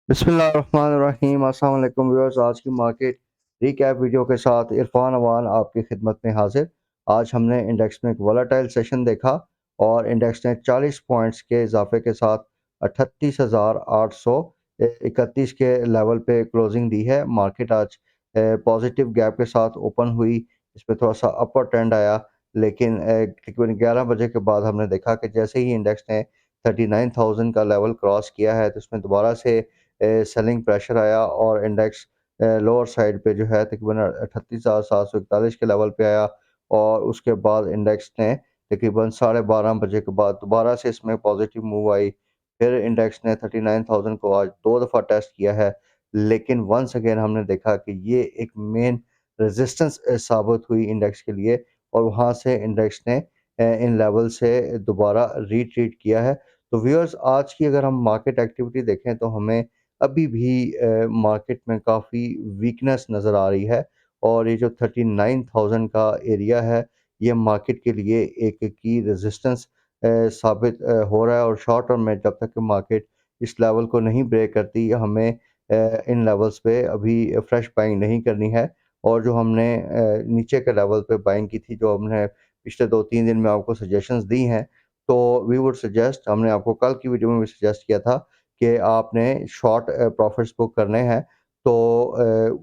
बिस्मिल्लाहिर्रहमानिर्रहीम अस्सलाम वालेकुम व्यूअर्स। आज की मार्केट रीकैप वीडियो के साथ इरफान अवान आपकी खिदमत में हाजिर। आज हमने इंडेक्स में एक वोलेटाइल सेशन देखा और इंडेक्स ने 40 पॉइंट्स के इजाफे के साथ 38,831 के लेवल पे क्लोजिंग दी है। मार्केट आज पॉजिटिव गैप के साथ ओपन हुई, इसमें थोड़ा सा अपर ट्रेंड आया, लेकिन तकरीबन 11 बजे के बाद हमने देखा कि जैसे ही इंडेक्स ने 39,000 का लेवल क्रॉस किया है तो इसमें दोबारा से सेलिंग प्रेशर आया और इंडेक्स लोअर साइड पे जो है तकरीबन 38,741 के लेवल पे आया। और उसके बाद इंडेक्स ने तकरीबन 12:30 बजे के बाद दोबारा से इसमें पॉजिटिव मूव आई। फिर इंडेक्स ने 39,000 को आज दो दफ़ा टेस्ट किया है, लेकिन वंस अगेन हमने देखा कि ये एक मेन रेजिस्टेंस साबित हुई इंडेक्स के लिए और वहाँ से इंडेक्स ने इन लेवल से दोबारा रिट्रीट किया है। तो व्यूअर्स, आज की अगर हम मार्केट एक्टिविटी देखें तो हमें अभी भी मार्केट में काफ़ी वीकनेस नज़र आ रही है और ये जो 39,000 का एरिया है, ये मार्केट के लिए एक की रेजिस्टेंस साबित हो रहा है। और शॉर्ट टर्म में जब तक कि मार्केट इस लेवल को नहीं ब्रेक करती, हमें इन लेवल्स पे अभी फ्रेश बाइंग नहीं करनी है। और जो हमने नीचे के लेवल पे बाइंग की थी, जो हमने पिछले 2-3 दिन में आपको सजेशंस दी हैं, तो वी वुड सजेस्ट, हमने आपको कल की वीडियो में भी सजेस्ट किया था कि आपने शॉर्ट प्रॉफिट्स बुक करने हैं, तो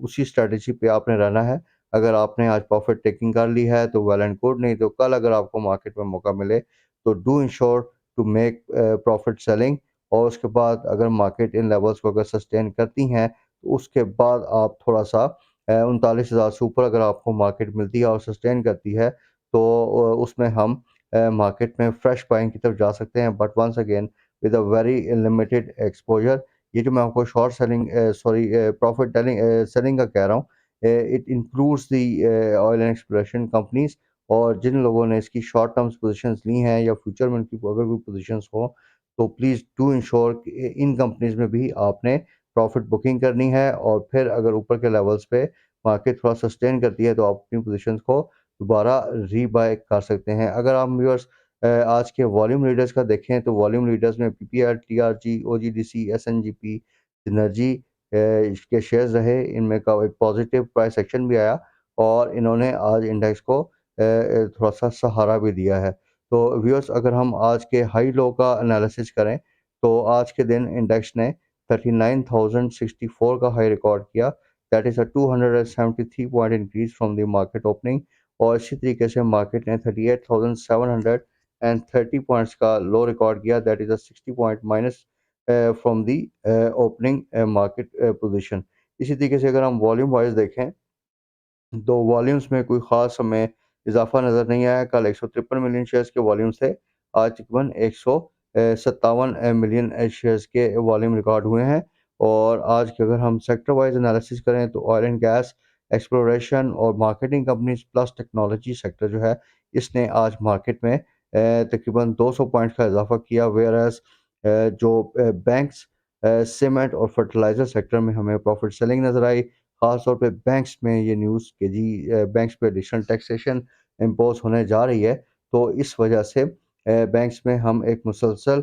उसी स्ट्रैटेजी पे आपने रहना है। अगर आपने आज प्रॉफिट टेकिंग कर ली है तो वेल एंड गुड, नहीं तो कल अगर आपको मार्केट में मौका मिले तो do ensure to make profit selling. और उसके बाद अगर मार्केट इन लेवल्स को अगर सस्टेन करती हैं तो उसके बाद आप थोड़ा सा 39,000 से ऊपर अगर आपको मार्केट मिलती है और सस्टेन करती है तो उसमें हम मार्केट में फ्रेश बाइंग की तरफ जा सकते हैं, but once again with a very limited exposure. ये जो मैं आपको short selling sorry profit telling selling का कह रहा हूँ, it includes the oil and exploration companies. और जिन लोगों ने इसकी शॉर्ट टर्म्स पोजीशंस ली हैं या फ्यूचर में उनकी अगर कोई पोजीशंस हो, तो please do ensure in companies में भी आपने प्रॉफिट बुकिंग करनी है। और फिर अगर ऊपर के लेवल्स पे मार्केट थोड़ा सस्टेन करती है तो आप अपनी पोजीशंस को दोबारा रीबाय कर सकते हैं। अगर आप व्यूअर्स आज के वॉल्यूम लीडर्स का देखें तो वॉल्यूम लीडर्स में पीपीआर, टीआरजी, ओजीडीसी, एसएनजीपी, सिनर्जी इसके शेयर्स रहे। इनमें का एक पॉजिटिव प्राइस एक्शन भी आया और इन्होंने आज इंडेक्स को थोड़ा सा सहारा भी दिया है। तो व्यूअर्स, अगर हम आज के हाई लो का एनालिसिस करें तो आज के दिन इंडेक्स ने 39,064 का हाई रिकॉर्ड किया। That is a 273 point increase from the market opening. और इसी तरीके से मार्केट ने 38,730 पॉइंट्स का लो रिकॉर्ड किया। That is a 60 point minus from the opening market position. इसी तरीके से अगर हम वॉल्यूम वाइज देखें तो वॉल्यूम्स में कोई ख़ास हमें इज़ाफ़ा नज़र नहीं आया। कल 153 मिलियन शेयर्स के वॉल्यूम्स थे, आज तकरीबन 157 मिलियन शेयर्स के वॉल्यूम रिकॉर्ड हुए हैं। और आज के अगर हम सेक्टर वाइज़ एनालिसिस करें तो ऑयल एंड गैस, एक्सप्लोरेशन और marketing companies plus technology sector जो है, इसने आज मार्केट में तकरीबन 200 पॉइंट्स का इज़ाफ़ा किया। व्हेयरएज़ जो बैंक्स, सीमेंट और फर्टिलाइज़र सेक्टर में हमें प्रॉफ़िट सेलिंग नज़र आई। ख़ास तौर पे बैंक्स में ये न्यूज़ कि जी बैंक्स पे एडिशनल टैक्सेशन इम्पोज़ होने जा रही है, तो इस वजह से बैंक्स में हम एक मुसलसल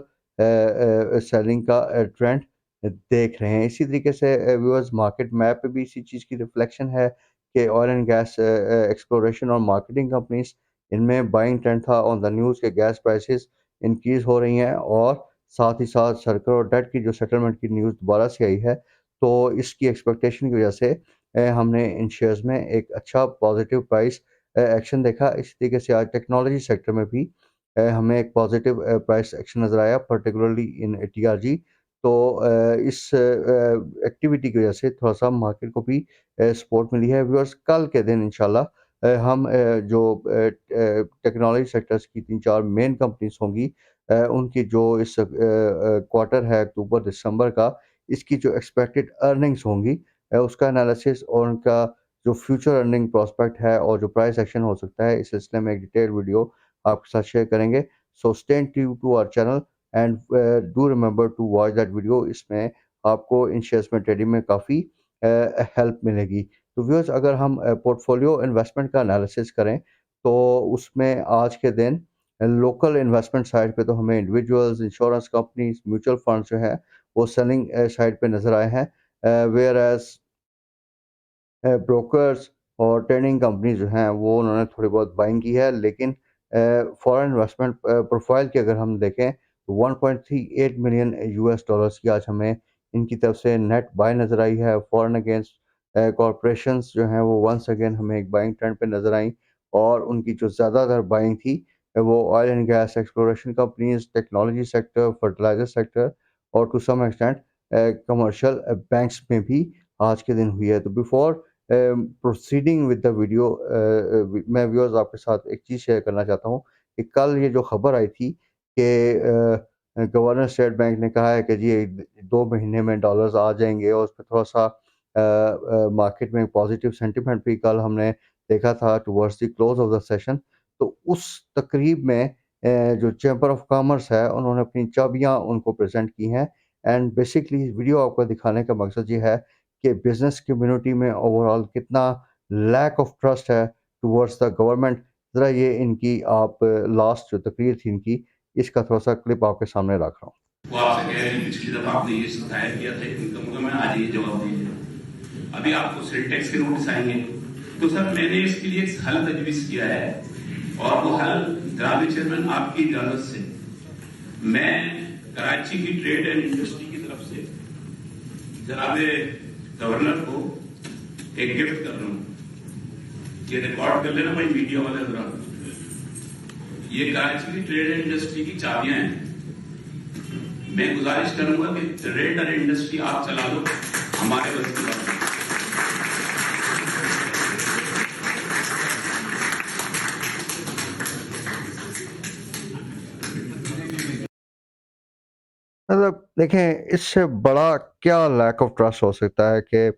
सेलिंग का ट्रेंड देख रहे हैं। इसी तरीके से व्यूअर्स, मार्केट मैप पे भी इसी चीज़ की रिफ्लेक्शन है कि ऑयल एंड गैस एक्सप्लोरेशन और मार्केटिंग कंपनीज़, इनमें बाइंग ट्रेंड था ऑन द न्यूज़ के गैस प्राइसेस इंक्रीज़ हो रही हैं और साथ ही साथ सरकार और डेट की जो सेटलमेंट की न्यूज़ दोबारा से आई है, तो इसकी एक्सपेक्टेशन की वजह से हमने इन शेयर्स में एक अच्छा पॉजिटिव प्राइस एक्शन देखा। इसी तरीके से आज टेक्नोलॉजी सेक्टर में भी हमें एक पॉजिटिव प्राइस एक्शन नज़र आया, पर्टिकुलरली इन टीआरजी। तो इस एक्टिविटी की वजह से थोड़ा-सा मार्केट को भी सपोर्ट मिली है। व्यूअर्स, कल के दिन इंशाल्लाह हम जो टेक्नोलॉजी सेक्टर्स की 3-4 मेन कंपनीज़ होंगी, उनकी जो इस क्वार्टर है अक्टूबर-दिसंबर का, इसकी जो एक्सपेक्टेड अर्निंग्स होंगी, उसका एनालिसिस और उनका जो फ्यूचर अर्निंग प्रॉस्पेक्ट है और जो प्राइस एक्शन हो सकता है, इस सिलसिले में एक डिटेल वीडियो आपके साथ शेयर करेंगे। So stay tuned to our channel and do remember to watch that video. इसमें आपको इन शेयर्स में ट्रेडिंग में काफ़ी हेल्प मिलेगी। तो व्यूअर्स, अगर हम पोर्टफोलियो इन्वेस्टमेंट का एनालिसिस करें तो उसमें आज के दिन लोकल इन्वेस्टमेंट साइड पे तो हमें individuals, insurance companies, mutual funds जो है वो सेलिंग साइड पे नज़र आए हैं। वेयर एज़ ब्रोकर्स और ट्रेडिंग कंपनी जो हैं वो उन्होंने थोड़ी बहुत बाइंग की है, लेकिन फॉरेन इन्वेस्टमेंट प्रोफाइल की अगर हम देखें तो 1.38 मिलियन यूएस डॉलर्स की आज हमें इनकी तरफ से नेट बाय नज़र आई है। फॉरेन अगेंस्ट कॉरपोरेशंस जो हैं वो वंस अगेन हमें एक बाइंग ट्रेंड पे नज़र आई, और उनकी जो ज़्यादातर बाइंग थी वो oil and gas exploration companies, technology sector, fertiliser sector और to some extent commercial banks में भी आज के दिन हुई है। तो before proceeding with the video मैं व्यूअर्स आपके साथ एक चीज़ शेयर करना चाहता हूँ कि कल ये जो खबर आई थी कि गवर्नर स्टेट बैंक ने कहा है कि जी 2 महीने में डॉलर्स आ जाएँगे, और उसपे थोड़ा-सा मार्केट में पॉजिटिव सेंटिमेंट भी कल हमने देखा था towards the close of the session. तो उस तकरीब में जो चैम्बर ऑफ कॉमर्स है उन्होंने अपनी चाबियाँ उनको प्रेज़ेंट की हैं, एंड बेसिकली वीडियो आपको दिखाने का मकसद ये है कि बिज़नेस कम्युनिटी में ओवरऑल कितना लैक ऑफ ट्रस्ट है टुवर्ड्स द गवर्नमेंट। ज़रा ये इनकी आप लास्ट जो तकरीर थी इनकी, इसका थोड़ा-सा क्लिप आपके सामने रख रहा हूँ। वो आपसे कह रहे हैं पिछली दफा आपने ये दायर किया था इनकम का, मैं आज ये जवाब दीजिए। अभी आपको सेल टैक्स के नोटिस आएंगे, तो सर मैंने इसके लिए एक हल तजवीज़ किया है, और वो हल जनाब चेयरमैन आपकी इजाज़त से मैं कराची की ट्रेड एंड इंडस्ट्री की तरफ से जनाब गवर्नर को एक गिफ्ट कर रहा हूं। ये रिकॉर्ड कर लेना भाई मीडिया वाले जरा। ये कराची की ट्रेड एंड इंडस्ट्री की चाबियां हैं। मैं गुजारिश करूंगा कि ट्रेड और इंडस्ट्री आप चला लो, हमारे बस की बात नहीं। मतलब देखें, इससे बड़ा क्या लैक ऑफ ट्रस्ट हो सकता है कि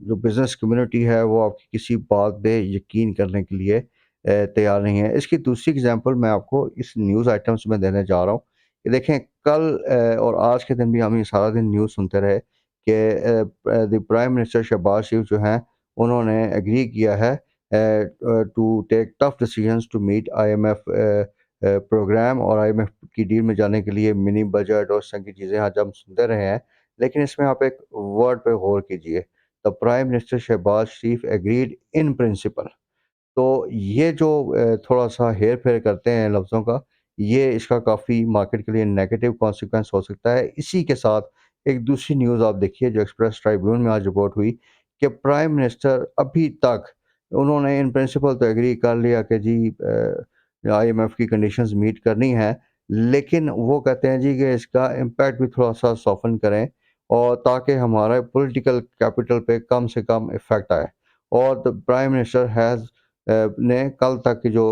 जो बिज़नेस कम्युनिटी है वो आपकी किसी बात पे यकीन करने के लिए तैयार नहीं है। इसकी दूसरी एग्ज़ाम्पल मैं आपको इस न्यूज़ आइटम्स में देने जा रहा हूँ कि देखें, कल और आज के दिन भी हम ये सारा दिन न्यूज़ सुनते रहे कि the prime minister Shahbaz Sharif जो हैं उन्होंने एग्री किया है to take tough decisions to meet IMF program, और आईएमएफ की डील में जाने के लिए मिनी बजट और इस तरह की चीज़ें आज हम सुनते रहे हैं। लेकिन इसमें आप एक वर्ड पे गौर कीजिए, the prime minister Shahbaz Sharif agreed in principle. तो ये जो थोड़ा-सा हेर-फेर करते हैं लफ्ज़ों का, ये इसका काफ़ी मार्केट के लिए नेगेटिव कॉन्सिक्वेंस हो सकता है। इसी के साथ एक दूसरी न्यूज़ आप देखिए जो एक्सप्रेस ट्रिब्यून में आज रिपोर्ट हुई कि प्राइम मिनिस्टर अभी तक उन्होंने इन प्रिंसिपल तो एग्री कर लिया कि जी आईएमएफ की कंडीशंस मीट करनी है, लेकिन वो कहते हैं जी कि इसका इम्पैक्ट भी थोड़ा-सा सॉफ़न करें, और ताकि हमारा पॉलिटिकल कैपिटल पे कम से कम इफ़ेक्ट आए। और द प्राइम मिनिस्टर हैज़ ने कल तक की जो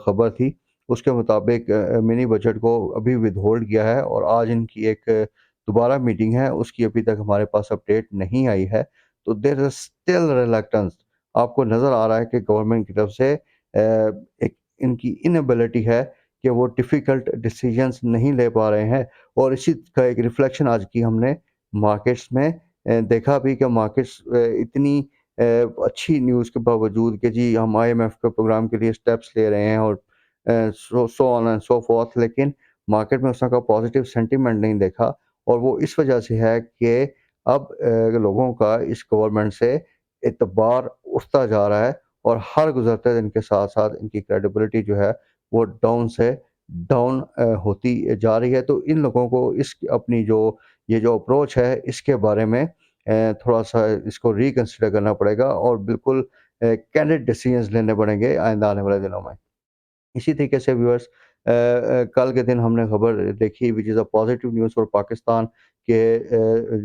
खबर थी उसके मुताबिक मिनी बजट को अभी विथहोल्ड किया है, और आज इनकी एक दोबारा मीटिंग है, उसकी अभी तक हमारे पास अपडेट नहीं आई है। तो देयर इज़ स्टिल रिलक्टेंस, आपको नज़र आ रहा है कि गवर्नमेंट की तरफ से एक इनकी इनएबिलिटी है कि वो डिफ़िकल्ट डिसीजंस नहीं ले पा रहे हैं, और इसी का एक रिफ्लेक्शन आज की हमने मार्केट्स में देखा भी कि मार्केट्स इतनी अच्छी न्यूज़ के बावजूद कि जी हम आईएमएफ के प्रोग्राम के लिए स्टेप्स ले रहे हैं, और so on and so fourth, लेकिन मार्केट में उस तरह का पॉजिटिव सेंटीमेंट नहीं देखा, और वो इस वजह से है कि अब लोगों का इस गवर्नमेंट से एतबार उठता जा रहा है, और हर गुज़रते दिन के साथ-साथ इनकी क्रेडिबिलिटी जो है वो डाउन से डाउन होती जा रही है। तो इन लोगों को इस अपनी जो ये जो अप्रोच है इसके बारे में थोड़ा-सा इसको रिकंसिडर करना पड़ेगा, और बिल्कुल कैंडिड डिसीजंस लेने पड़ेंगे आइंदा आने वाले दिनों में। इसी तरीके से व्यूअर्स कल के दिन हमने खबर देखी which is a positive news for Pakistan के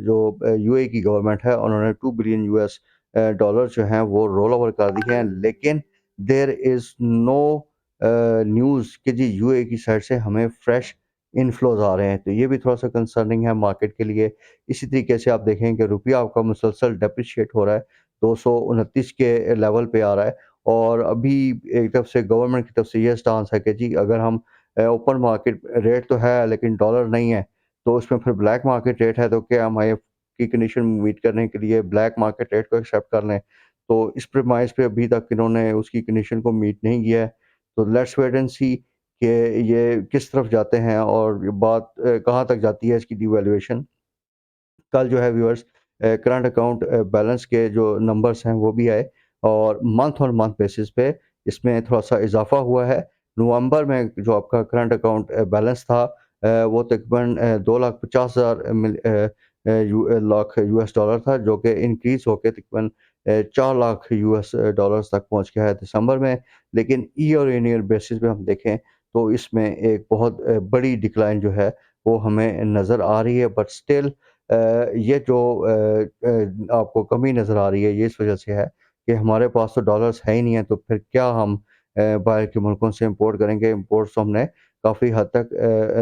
जो यूएई की गवर्नमेंट है उन्होंने 2 बिलियन यूएस डॉलर जो हैं वो रोल ओवर कर दिए हैं, लेकिन देयर इज़ नो न्यूज़ कि जी यूएई की साइड से हमें फ्रेश इनफ्लोज़ आ रहे हैं, तो ये भी थोड़ा-सा कंसर्निंग है मार्केट के लिए। इसी तरीके से आप देखें कि रुपया आपका मुसलसल डेप्रिशिएट हो रहा है, 229 के लेवल पे आ रहा है, और अभी एक तरफ से गवर्नमेंट की तरफ से ये स्टांस है कि जी अगर हम ओपन मार्केट रेट तो है लेकिन डॉलर नहीं है, तो उसमें फिर ब्लैक मार्केट रेट है, तो क्या हम आईएफ की कंडीशन मीट करने के लिए ब्लैक मार्केट रेट को एक्सेप्ट कर लें? तो इस प्रीमाइस पे अभी तक इन्होंने उसकी कंडीशन को मीट नहीं किया है। तो लेट्स वेट एंड सी कि ये किस तरफ जाते हैं, और ये बात कहाँ तक जाती है इसकी डिवैल्यूएशन। कल जो है व्यूअर्स करंट अकाउंट बैलेंस के जो नंबर्स हैं वो भी आए और मंथ ऑन मंथ बेसिस पे इसमें थोड़ा-सा इज़ाफ़ा हुआ है। नवंबर में जो आपका करंट अकाउंट बैलेंस था वो तकरीबन 2,50,000 लाख यूएस डॉलर था जो कि इंक्रीज़ होके तकरीबन 4 लाख यूएस डॉलर्स तक पहुँच गया है दिसंबर में। लेकिन ईयर इन ईयर बेसिस पे हम देखें तो इसमें एक बहुत बड़ी डिक्लाइन जो है वो हमें नज़र आ रही है बट स्टिल ये जो आपको कमी नज़र आ रही है ये इस वजह से है कि हमारे पास तो डॉलर्स है ही नहीं है तो फिर क्या हम बाहर के मुल्कों से इंपोर्ट करेंगे। इंपोर्ट्स तो हमने काफ़ी हद तक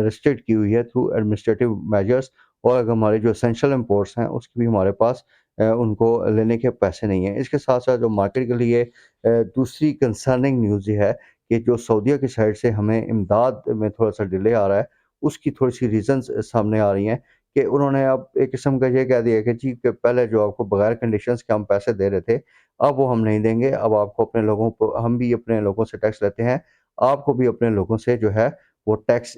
रिस्ट्रिक्ट की हुई है थ्रू एडमिनिस्ट्रेटिव मेजर्स और अगर हमारे जो एसेंशियल इंपोर्ट्स हैं उसकी भी हमारे पास उनको लेने के पैसे नहीं हैं। इसके साथ-साथ जो मार्केट के लिए दूसरी कंसर्निंग न्यूज़ ये है कि जो सऊदीया की साइड से हमें इमदाद में थोड़ा-सा डिले आ रहा है, उसकी थोड़ी-सी रीज़न्स सामने आ रही हैं कि उन्होंने अब एक किस्म का ये कह दिया कि जी कि पहले जो आपको बगैर कंडीशंस के हम पैसे दे रहे थे, अब वो हम नहीं देंगे। अब आपको अपने लोगों को हम भी अपने लोगों से टैक्स लेते हैं, आपको भी अपने लोगों से जो है वो टैक्स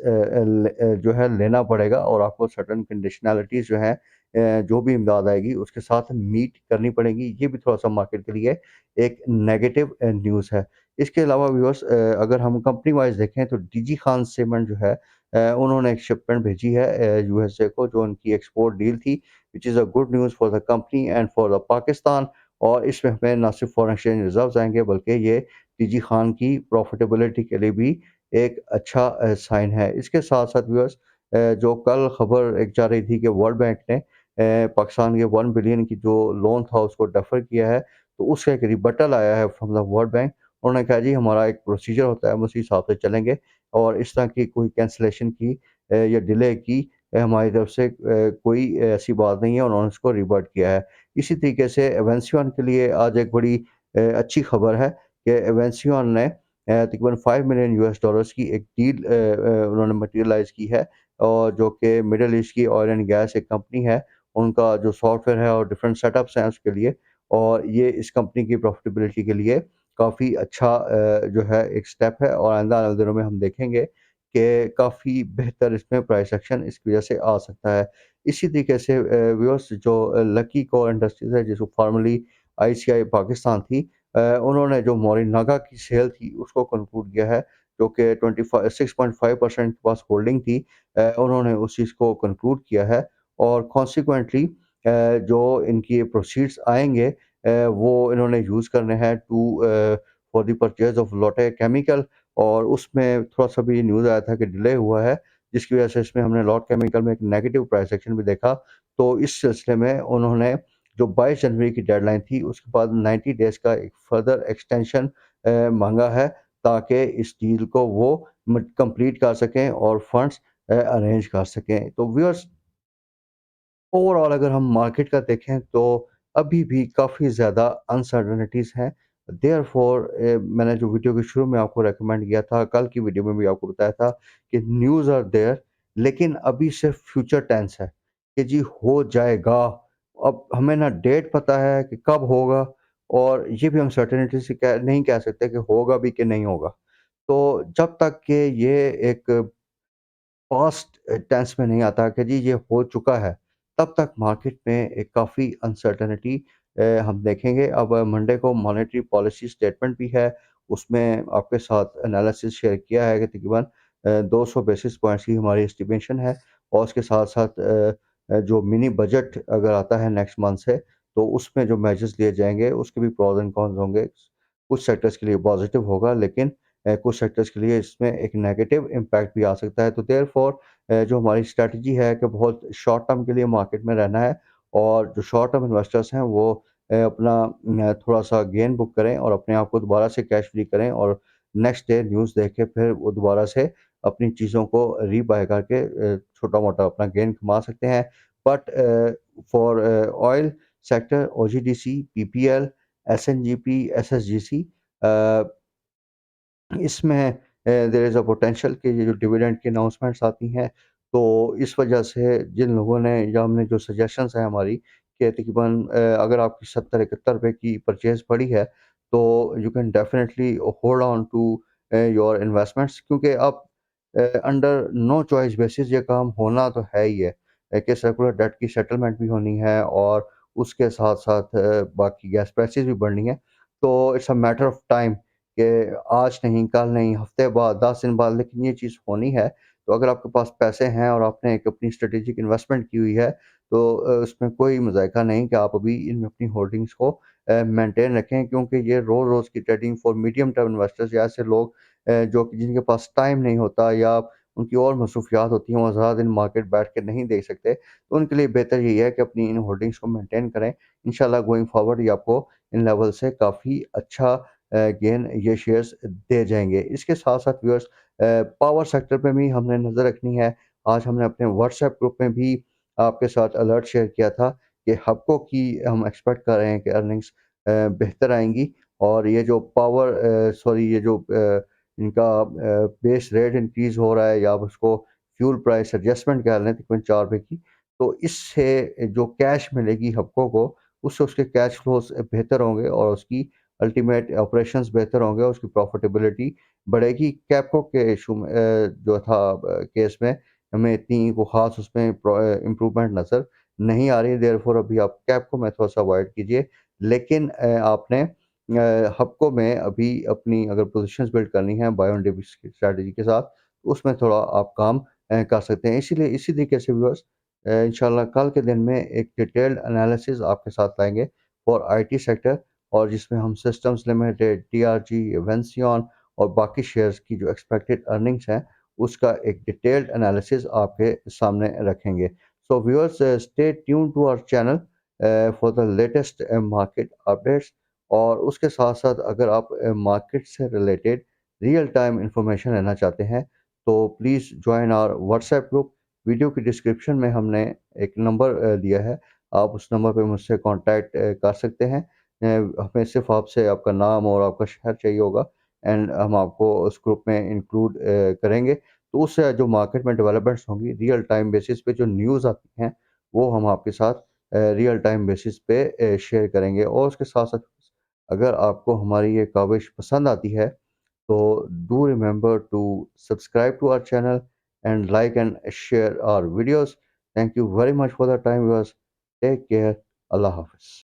जो है लेना पड़ेगा और आपको सर्टेन कंडीशनैलिटीज़ जो हैं जो भी इमदाद आएगी उसके साथ मीट करनी पड़ेगी। ये भी थोड़ा-सा मार्केट के लिए एक नेगेटिव न्यूज़ है। इसके अलावा व्यूअर्स अगर हम कंपनी वाइज़ देखें तो डीजी खान सीमेंट जो है उन्होंने एक शिपमेंट भेजी है यूएसए को जो उनकी एक्सपोर्ट डील थी which is a good news for the company and for the Pakistan और इसमें हमें ना सिर्फ फॉरेन एक्सचेंज रिज़र्व्स आएँगे बल्कि ये डीजी खान की प्रॉफिटेबिलिटी के लिए भी एक अच्छा साइन है। इसके साथ-साथ व्यूअर्स जो कल खबर एक जा रही थी कि वर्ल्ड बैंक ने पाकिस्तान के 1 बिलियन की जो लोन था उसको डेफर किया है, तो उसका एक रिबटल आया है फ्रॉम द वर्ल्ड बैंक। उन्होंने कहा जी हमारा एक प्रोसीजर होता है, हम उसी हिसाब से चलेंगे और इस तरह की कोई कैंसलेशन की या डिले की हमारी तरफ से कोई ऐसी बात नहीं है, उन्होंने उसको रिवर्ट किया है। इसी तरीके से एवेंसियन के लिए आज एक बड़ी अच्छी खबर है कि एवेंसियन ने तकरीबन 5 मिलियन यूएस डॉलर्स की एक डील उन्होंने मटेरियलाइज़ की है और जो कि मिडल ईस्ट की ऑयल एंड गैस एक कंपनी है, उनका जो सॉफ्टवेयर है और डिफरेंट सेटअप्स हैं उसके लिए और ये इस कंपनी की प्रॉफिटेबिलिटी के लिए काफ़ी अच्छा जो है एक स्टेप है और आइंदा आने वाले दिनों में हम देखेंगे कि काफ़ी बेहतर इसमें प्राइस एक्शन इसकी वजह से आ सकता है। इसी तरीके से व्यूअर्स जो लकी कोर इंडस्ट्रीज़ है जिसको फॉर्मली आईसीआई पाकिस्तान थी उन्होंने जो मोरिनागा की सेल थी उसको कंक्लूड किया है जो कि 6.5% के पास होल्डिंग थी उन्होंने उस चीज़ को कंक्लूड किया है और कॉन्सिक्वेंटली जो इनकी प्रोसीड्स आएँगे वो इन्होंने यूज़ करने हैं for the purchase of Lotay chemical और उसमें थोड़ा-सा भी न्यूज़ आया था कि डिले हुआ है, जिसकी वजह से इसमें हमने लॉट केमिकल में एक नेगेटिव प्राइस एक्शन भी देखा। तो इस सिलसिले में उन्होंने जो 22 जनवरी की डेडलाइन थी, उसके बाद 90 डेज़ का एक फर्दर एक्सटेंशन माँगा है, ताकि इस डील को वो कंप्लीट कर सकें और फंड्स अरेंज कर सकें। तो व्यूअर्स ओवरऑल अगर हम मार्केट का देखें तो अभी भी काफ़ी ज़्यादा अनसर्टेनिटीज़ हैं। देयरफॉर मैंने जो वीडियो के शुरू में आपको रिकमेंड किया था, कल की वीडियो में भी आपको बताया था कि न्यूज़ आर देयर लेकिन अभी सिर्फ़ फ्यूचर टेंस है कि जी हो जाएगा। अब हमें ना डेट पता है कि कब होगा और ये भी हम सर्टेनिटी से कह नहीं कह सकते कि होगा भी कि नहीं होगा। तो जब तक कि ये एक पास्ट टेंस में नहीं आता कि जी ये हो चुका है, तब तक मार्केट में एक काफ़ी अनसर्टेनिटी हम देखेंगे। अब मंडे को मॉनेटरी पॉलिसी स्टेटमेंट भी है, उसमें आपके साथ एनालिसिस शेयर किया है कि तकरीबन 200 बेसिस पॉइंट्स की हमारी एस्टिमेशन है और उसके साथ-साथ जो मिनी बजट अगर आता है नेक्स्ट मंथ से, तो उसमें जो मेजर्स लिए जाएँगे, उसके भी प्रोस एंड कॉन्स होंगे। कुछ सेक्टर्स के लिए पॉजिटिव होगा लेकिन कुछ सेक्टर्स के लिए इसमें एक नेगेटिव इम्पैक्ट भी आ सकता है। तो देयरफॉर जो हमारी स्ट्रैटेजी है कि बहुत शॉर्ट टर्म के लिए मार्केट में रहना है और जो शॉर्ट टर्म इन्वेस्टर्स हैं वो अपना थोड़ा-सा गेन बुक करें और अपने आप को दोबारा से कैश फ्री करें और नेक्स्ट डे न्यूज़ देख के फिर वो दोबारा से अपनी चीज़ों को रीबाय करके छोटा-मोटा अपना गेन कमा सकते हैं। But for oil sector OGDC, PPL, SNGP, SSGC अ इसमें देयर इज़ अ पोटेंशियल कि ये जो डिविडेंड की अनाउंसमेंट्स आती हैं, तो इस वजह से जिन लोगों ने या हमने जो सजेशंस हैं हमारी कि तकरीबन अगर आपकी 70-71 रुपए की परचेज़ पड़ी है, तो you can definitely hold on to your investments क्योंकि अब अंडर नो चॉइस बेसिस ये काम होना तो है ही है। कि सर्कुलर डेट की सेटलमेंट भी होनी है और उसके साथ-साथ बाकी गैस प्राइसेस भी बढ़नी है। तो it's a matter of time कि आज नहीं, कल नहीं, हफ्ते बाद, 10 दिन बाद, लेकिन ये चीज़ होनी है। तो अगर आपके पास पैसे हैं और आपने एक अपनी स्ट्रेटेजिक इन्वेस्टमेंट की हुई है, तो उसमें कोई मज़ायका नहीं कि आप अभी इन अपनी होल्डिंग्स को मेंटेन रखें, क्योंकि ये रोज़-रोज़ की trading for medium term investors या ऐसे लोग जो कि जिनके पास टाइम नहीं होता या उनकी और मसरूफियात होती हैं, वो ज़्यादा दिन मार्केट बैठ के नहीं देख सकते, तो उनके लिए बेहतर यही है कि अपनी इन होल्डिंग्स को मेंटेन करें। इंशाल्लाह गोइंग फॉरवर्ड ये आपको इन लेवल से काफ़ी अच्छा गेन ये शेयर्स दे जाएँगे। इसके साथ-साथ व्यूअर्स पावर सेक्टर पे भी हमने नज़र रखनी है। आज हमने अपने व्हाट्सएप ग्रुप में भी आपके साथ अलर्ट शेयर किया था कि हबको की हम एक्सपेक्ट कर रहे हैं कि अर्निंग्स बेहतर आएँगी और ये जो पावर सॉरी ये जो इनका बेस रेट इंक्रीज़ हो रहा है या आप उसको फ्यूल प्राइस एडजस्टमेंट कह लें तकरीबन 4 रुपए की, तो इससे जो कैश मिलेगी हबको को, उससे उसके कैश फ्लोज़ बेहतर होंगे और उसकी अल्टीमेट ऑपरेशंस बेहतर होंगे और उसकी प्रॉफिटेबिलिटी बढ़ेगी। कैपको के इश्यू में जो था केस में हमें इतनी वो ख़ास उसमें इम्प्रूवमेंट नज़र नहीं आ रही, देयरफॉर अभी आप कैपको में थोड़ा-सा अवॉइड कीजिए। लेकिन आपने हबको में अभी अपनी अगर पोज़ीशंस बिल्ड करनी है बाय ऑन डिप स्ट्रैटेजी के साथ, तो उसमें थोड़ा आप काम कर सकते हैं। इसीलिए इसी तरीके से व्यूअर्स इंशाल्लाह कल के दिन में एक डिटेल्ड एनालिसिस आपके साथ लाएँगे फॉर आईटी सेक्टर और जिसमें हम सिस्टम्स लिमिटेड, टीआरजी, वेंसियन और बाकी शेयर्स की जो एक्सपेक्टेड अर्निंग्स हैं, उसका एक डिटेल्ड एनालिसिस आपके सामने रखेंगे। So viewers stay tuned to our channel for the latest market updates और उसके साथ-साथ अगर आप मार्केट से रिलेटेड रियल टाइम इन्फॉर्मेशन लेना चाहते हैं, तो please join our WhatsApp group. Video की डिस्क्रिप्शन में हमने एक नंबर दिया है, आप उस नंबर पे मुझसे कॉन्टैक्ट कर सकते हैं। हमें सिर्फ़ आपसे आपका नाम और आपका शहर चाहिए होगा एंड हम आपको उस ग्रुप में इंक्लूड करेंगे। तो उससे जो मार्केट में डेवलपमेंट्स होंगी, रियल टाइम बेसिस पे जो न्यूज़ आती हैं, वो हम आपके साथ रियल टाइम बेसिस पे शेयर करेंगे और उसके साथ-साथ अगर आपको हमारी ये काविश पसंद आती है, तो do remember to subscribe to our channel and like and share our videos. Thank you very much for the time, viewers. Take care. Allah Hafiz.